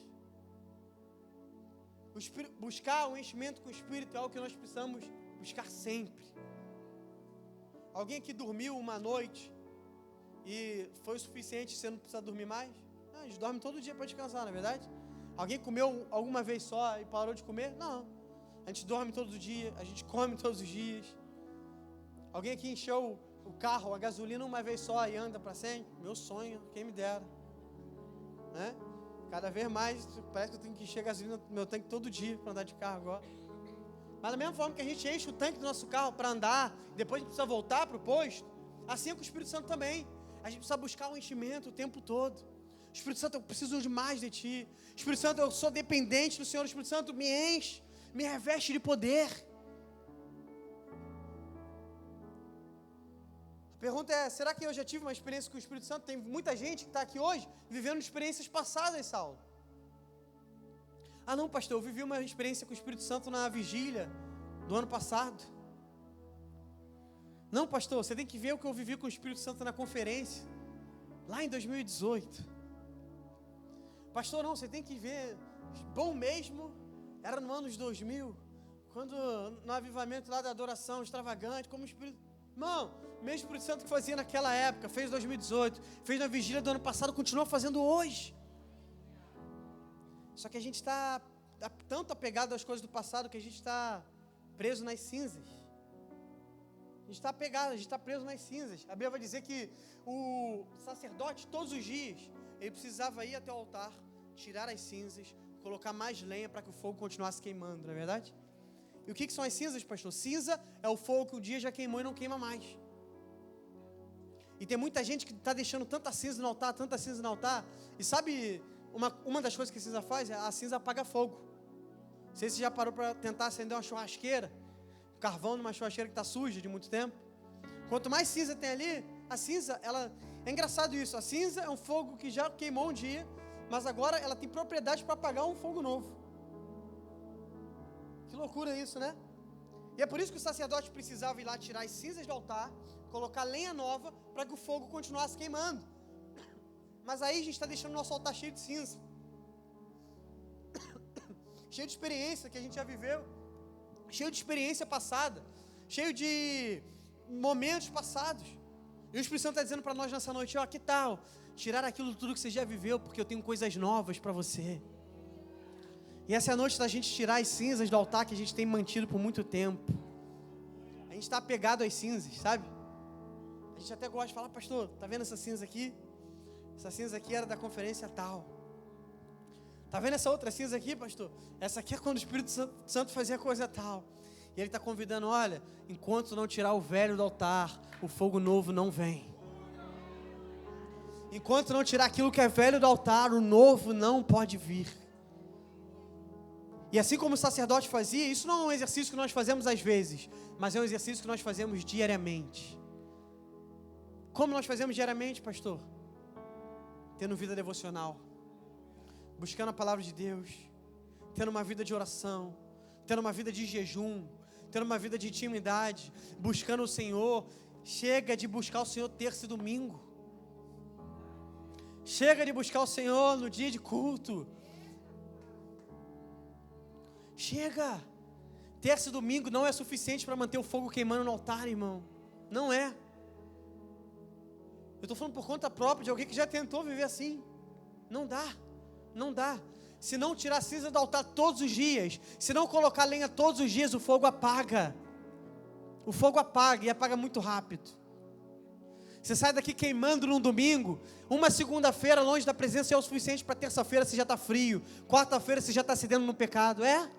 Buscar o enchimento com o Espírito é algo que nós precisamos buscar sempre. Alguém aqui dormiu uma noite e foi o suficiente, você não precisa dormir mais? Não, a gente dorme todo dia para descansar, não é verdade? Alguém comeu alguma vez só e parou de comer? Não, a gente dorme todo dia, a gente come todos os dias. Alguém aqui encheu o carro, a gasolina uma vez só e anda para sempre? Meu sonho, quem me dera, né? Cada vez mais, parece que eu tenho que encher gasolina no meu tanque todo dia para andar de carro agora. Mas da mesma forma que a gente enche o tanque do nosso carro para andar, depois a gente precisa voltar para o posto, assim é com o Espírito Santo também. A gente precisa buscar o enchimento o tempo todo. Espírito Santo, eu preciso de mais de Ti. Espírito Santo, eu sou dependente do Senhor. Espírito Santo, me enche, me reveste de poder. A pergunta é, será que eu já tive uma experiência com o Espírito Santo? Tem muita gente que está aqui hoje vivendo experiências passadas, Saulo. Ah não, pastor, eu vivi uma experiência com o Espírito Santo na vigília do ano passado. Não, pastor, você tem que ver o que eu vivi com o Espírito Santo na conferência, lá em 2018. Pastor, não, você tem que ver, bom mesmo, era no ano de 2000, quando no avivamento lá da adoração extravagante, como o Espírito... Irmão, o mesmo Espírito Santo que fazia naquela época, fez em 2018, fez na vigília do ano passado, continua fazendo hoje. Só que a gente está tanto apegado às coisas do passado que a gente está preso nas cinzas. A gente está apegado, a gente está preso nas cinzas. A Bíblia vai dizer que o sacerdote, todos os dias, ele precisava ir até o altar, tirar as cinzas, colocar mais lenha para que o fogo continuasse queimando, não é verdade? E o que são as cinzas, pastor? Cinza é o fogo que um dia já queimou e não queima mais. E tem muita gente que está deixando tanta cinza no altar, e sabe, uma das coisas que a cinza faz, a cinza apaga fogo. Não sei se você já parou para tentar acender uma churrasqueira, carvão numa churrasqueira que está suja de muito tempo. Quanto mais cinza tem ali, a cinza, ela... É engraçado isso, a cinza é um fogo que já queimou um dia, mas agora ela tem propriedade para apagar um fogo novo. Que loucura isso, né? E é por isso que o sacerdote precisava ir lá tirar as cinzas do altar, colocar lenha nova, para que o fogo continuasse queimando. Mas aí a gente está deixando o nosso altar cheio de cinza. Cheio de experiência que a gente já viveu, cheio de experiência passada, cheio de momentos passados. E o Espírito Santo está dizendo para nós nessa noite, ó, que tal tirar aquilo tudo que você já viveu, porque eu tenho coisas novas para você. E essa é a noite da gente tirar as cinzas do altar que a gente tem mantido por muito tempo. A gente está apegado às cinzas, sabe? A gente até gosta de falar, pastor, tá vendo essa cinza aqui? Essa cinza aqui era da conferência tal. Tá vendo essa outra cinza aqui, pastor? Essa aqui é quando o Espírito Santo fazia coisa tal. E ele está convidando, olha, enquanto não tirar o velho do altar, o fogo novo não vem. Enquanto não tirar aquilo que é velho do altar, o novo não pode vir. E assim como o sacerdote fazia, isso não é um exercício que nós fazemos às vezes, mas é um exercício que nós fazemos diariamente. Como nós fazemos diariamente, pastor? Tendo vida devocional, buscando a palavra de Deus, tendo uma vida de oração, tendo uma vida de jejum, tendo uma vida de intimidade, buscando o Senhor. Chega de buscar o Senhor terça e domingo. Chega de buscar o Senhor no dia de culto. Chega. Terça e domingo não é suficiente para manter o fogo queimando no altar, irmão. Não é. Eu estou falando por conta própria de alguém que já tentou viver assim. Não dá. Não dá. Se não tirar a cinza do altar todos os dias, se não colocar lenha todos os dias, o fogo apaga. O fogo apaga e apaga muito rápido. Você sai daqui queimando num domingo, uma segunda-feira longe da presença é o suficiente para terça-feira você já está frio, quarta-feira você já está cedendo no pecado, é?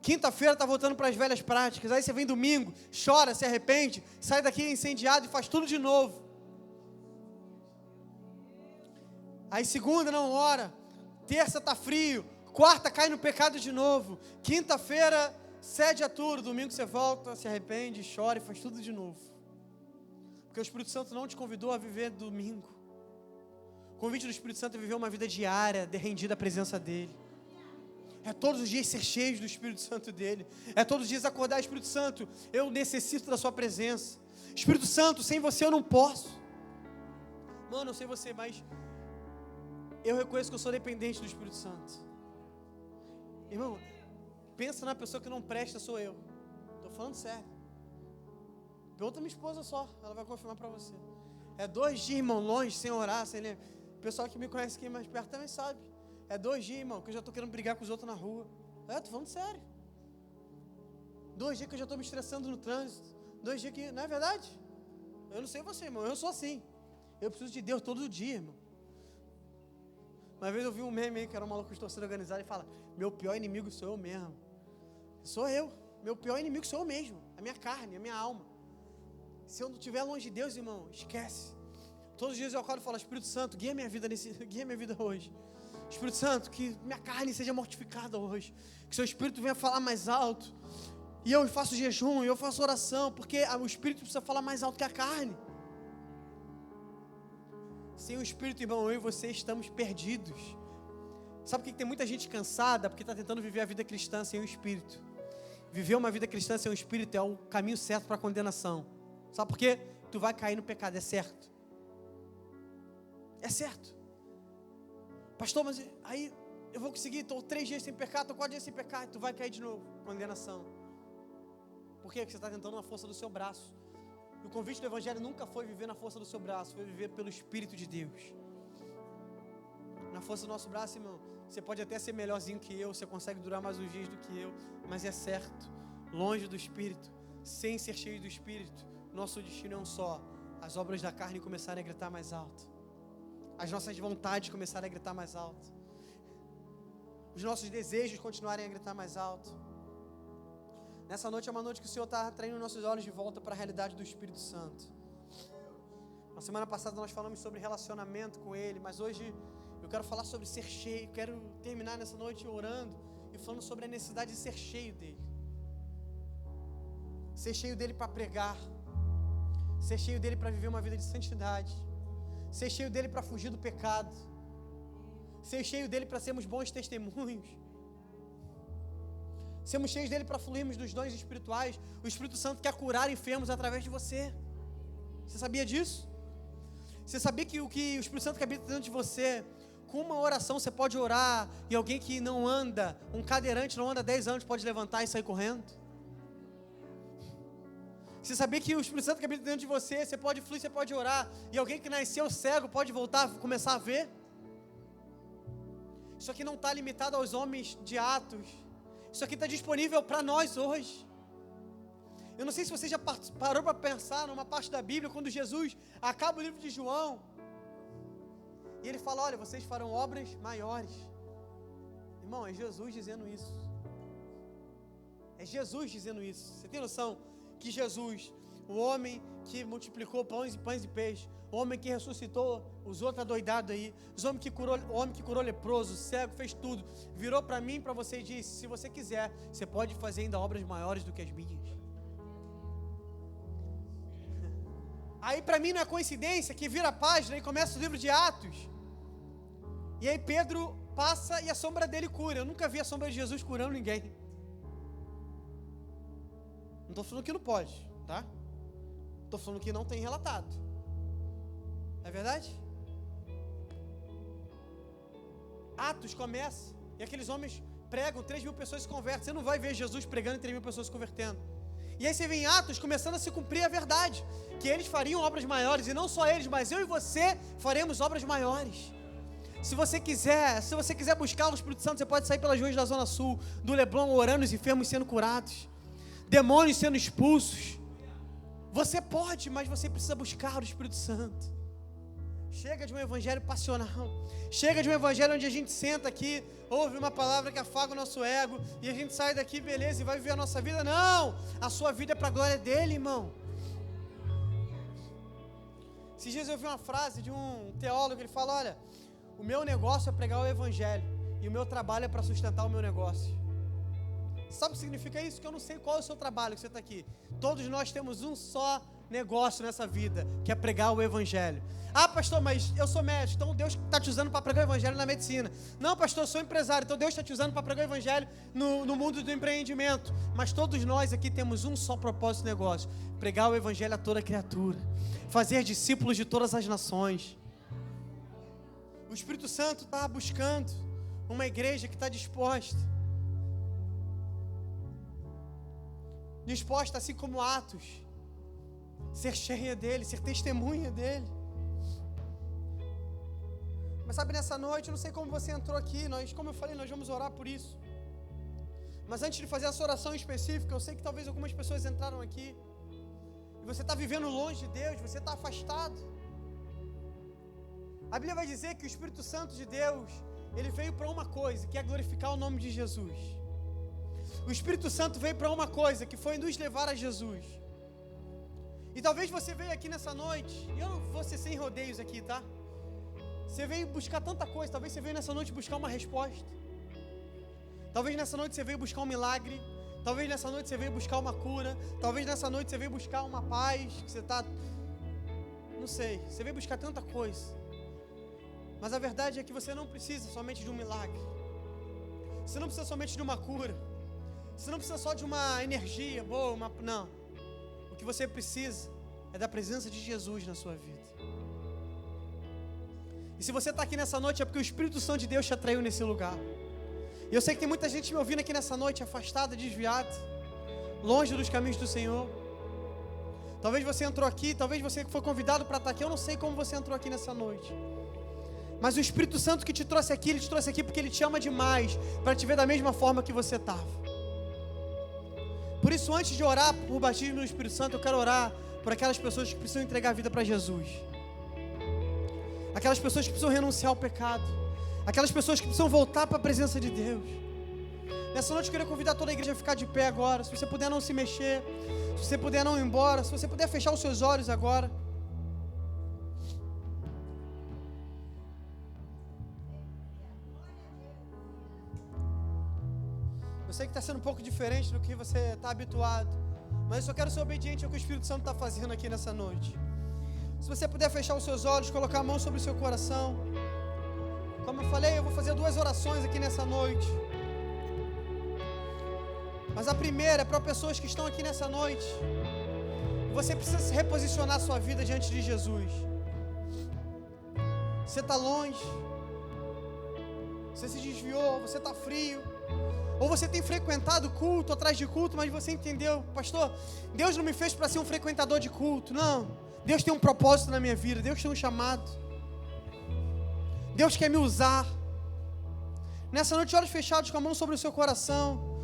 Quinta-feira está voltando para as velhas práticas, aí você vem domingo, chora, se arrepende, sai daqui incendiado e faz tudo de novo. Aí segunda não ora, terça está frio, quarta cai no pecado de novo, quinta-feira cede a tudo, domingo você volta, se arrepende, chora e faz tudo de novo. Porque o Espírito Santo não te convidou a viver domingo. O convite do Espírito Santo é viver uma vida diária, rendida à presença dEle. É todos os dias ser cheio do Espírito Santo dEle. É todos os dias acordar, Espírito Santo, eu necessito da sua presença. Espírito Santo, sem você eu não posso. Mano, não sei você, mas eu reconheço que eu sou dependente do Espírito Santo. Irmão, pensa na pessoa que não presta, sou eu. Estou falando sério. Pergunta minha esposa só, ela vai confirmar para você. É 2 dias, irmão, longe, sem orar, sem ler. O pessoal que me conhece aqui mais perto também sabe. É 2 dias, irmão, que eu já estou querendo brigar com os outros na rua. Estou falando sério. 2 dias que eu já estou me estressando no trânsito. 2 dias que, não é verdade? Eu não sei você, irmão, eu sou assim. Eu preciso de Deus todo dia, irmão. Uma vez eu vi um meme aí, que era um maluco de torcida organizada, e fala, meu pior inimigo sou eu mesmo. Sou eu. Meu pior inimigo sou eu mesmo. A minha carne, a minha alma. Se eu não estiver longe de Deus, irmão, esquece. Todos os dias eu acordo e falo, Espírito Santo, guia minha vida hoje. Espírito Santo, que minha carne seja mortificada hoje. Que seu Espírito venha falar mais alto. E eu faço jejum, e eu faço oração, porque o Espírito precisa falar mais alto que a carne. Sem o Espírito, irmão, eu e você estamos perdidos. Sabe por que tem muita gente cansada? Porque está tentando viver a vida cristã sem o Espírito. viver uma vida cristã sem o Espírito é o caminho certo para a condenação. Sabe por quê? Tu vai cair no pecado, é certo. É certo. Pastor, mas aí eu vou conseguir, estou 3 dias sem pecar, estou 4 dias sem pecar, e tu vai cair de novo, condenação. Por quê? Porque você está tentando na força do seu braço. E o convite do Evangelho nunca foi viver na força do seu braço, foi viver pelo Espírito de Deus. Na força do nosso braço, irmão, você pode até ser melhorzinho que eu, você consegue durar mais uns dias do que eu, mas é certo, longe do Espírito, sem ser cheio do Espírito, nosso destino é um só: as obras da carne começarem a gritar mais alto, as nossas vontades começarem a gritar mais alto, os nossos desejos continuarem a gritar mais alto. Nessa noite é uma noite que o Senhor está traindo nossos olhos de volta para a realidade do Espírito Santo. Na semana passada nós falamos sobre relacionamento com Ele, mas hoje eu quero falar sobre ser cheio. Quero terminar nessa noite orando e falando sobre a necessidade de ser cheio dEle. Ser cheio dEle para pregar, ser cheio dEle para viver uma vida de santidade, ser cheio dEle para fugir do pecado, ser cheio dEle para sermos bons testemunhos, sermos cheios dEle para fluirmos dos dons espirituais. O Espírito Santo quer curar enfermos através de você. Você sabia disso? Você sabia que o Espírito Santo que habita dentro de você, com uma oração você pode orar, e alguém que não anda, um cadeirante não anda 10 anos, pode levantar e sair correndo? Você sabia que o Espírito Santo que habita dentro de você, você pode fluir, você pode orar, e alguém que nasceu cego pode voltar, começar a ver? Isso aqui não está limitado aos homens de Atos, isso aqui está disponível para nós hoje. Eu não sei se você já parou para pensar numa parte da Bíblia, quando Jesus acaba o livro de João, e ele fala: olha, vocês farão obras maiores. Irmão, é Jesus dizendo isso. É Jesus dizendo isso. Você tem noção que Jesus, o homem que multiplicou pães e peixes, o homem que ressuscitou os outros adoidados aí, o homem que curou leproso, cego, fez tudo, virou para mim e para você e disse: se você quiser, você pode fazer ainda obras maiores do que as minhas. Aí para mim não é coincidência que vira a página e começa o livro de Atos. E aí Pedro passa e a sombra dele cura. Eu nunca vi a sombra de Jesus curando ninguém. Não estou falando que não pode, tá? Estou falando que não tem relatado. É verdade? Atos começa e aqueles homens pregam, 3.000 pessoas se convertem. Você não vai ver Jesus pregando e 3.000 pessoas se convertendo. E aí você vê em Atos começando a se cumprir a verdade, que eles fariam obras maiores, e não só eles, mas eu e você faremos obras maiores. Se você quiser buscar o Espírito Santo, você pode sair pelas ruas da Zona Sul, do Leblon, orando, os enfermos sendo curados, demônios sendo expulsos. Você pode, mas você precisa buscar o Espírito Santo. Chega de um evangelho passional, chega de um evangelho onde a gente senta aqui, ouve uma palavra que afaga o nosso ego, e a gente sai daqui, beleza, e vai viver a nossa vida. Não, a sua vida é para a glória dele, irmão. Esses dias eu ouvi uma frase de um teólogo, ele fala: olha, o meu negócio é pregar o evangelho, e o meu trabalho é para sustentar o meu negócio. Sabe o que significa isso? Que eu não sei qual é o seu trabalho que você está aqui. Todos nós temos um só negócio nessa vida, que é pregar o evangelho. Ah, pastor, mas eu sou médico, então Deus está te usando para pregar o evangelho na medicina. Não, pastor, eu sou empresário, então Deus está te usando para pregar o evangelho no mundo do empreendimento. Mas todos nós aqui temos um só propósito de negócio: pregar o evangelho a toda criatura, fazer discípulos de todas as nações. O Espírito Santo está buscando uma igreja que está disposta, assim como Atos, ser cheia dele, ser testemunha dele. Mas sabe, nessa noite, eu não sei como você entrou aqui, como eu falei, nós vamos orar por isso. Mas antes de fazer essa oração específica, eu sei que talvez algumas pessoas entraram aqui, e você está vivendo longe de Deus, você está afastado. A Bíblia vai dizer que o Espírito Santo de Deus, ele veio para uma coisa, que é glorificar o nome de Jesus. O Espírito Santo veio para uma coisa, que foi nos levar a Jesus. E talvez você veio aqui nessa noite, e eu não vou ser sem rodeios aqui, tá? Você veio buscar tanta coisa, talvez você veio nessa noite buscar uma resposta. Talvez nessa noite você veio buscar um milagre. Talvez nessa noite você veio buscar uma cura. Talvez nessa noite você veio buscar uma paz, que você está... Não sei, você veio buscar tanta coisa. Mas a verdade é que você não precisa somente de um milagre. Você não precisa somente de uma cura. Você não precisa só de uma energia boa, não. O que você precisa é da presença de Jesus na sua vida. E se você está aqui nessa noite, é porque o Espírito Santo de Deus te atraiu nesse lugar. E eu sei que tem muita gente me ouvindo aqui nessa noite, afastada, desviada, longe dos caminhos do Senhor. Talvez você entrou aqui, talvez você foi convidado para estar aqui. Eu não sei como você entrou aqui nessa noite. Mas o Espírito Santo que te trouxe aqui, Ele te trouxe aqui porque Ele te ama demais, para te ver da mesma forma que você estava. Por isso, antes de orar por batismo no Espírito Santo, eu quero orar por aquelas pessoas que precisam entregar a vida para Jesus. Aquelas pessoas que precisam renunciar ao pecado. Aquelas pessoas que precisam voltar para a presença de Deus. Nessa noite eu queria convidar toda a igreja a ficar de pé agora. Se você puder não se mexer, se você puder não ir embora, se você puder fechar os seus olhos agora. Eu sei que está sendo um pouco diferente do que você está habituado, mas eu só quero ser obediente ao que o Espírito Santo está fazendo aqui nessa noite. Se você puder fechar os seus olhos, colocar a mão sobre o seu coração. Como eu falei, eu vou fazer 2 orações aqui nessa noite. Mas a primeira é para pessoas que estão aqui nessa noite. Você precisa se reposicionar a sua vida diante de Jesus. Você está longe. Você se desviou, você está frio. Ou você tem frequentado culto atrás de culto, mas você entendeu, pastor, Deus não me fez para ser um frequentador de culto. Não. Deus tem um propósito na minha vida. Deus tem um chamado. Deus quer me usar. Nessa noite, olhos fechados, com a mão sobre o seu coração.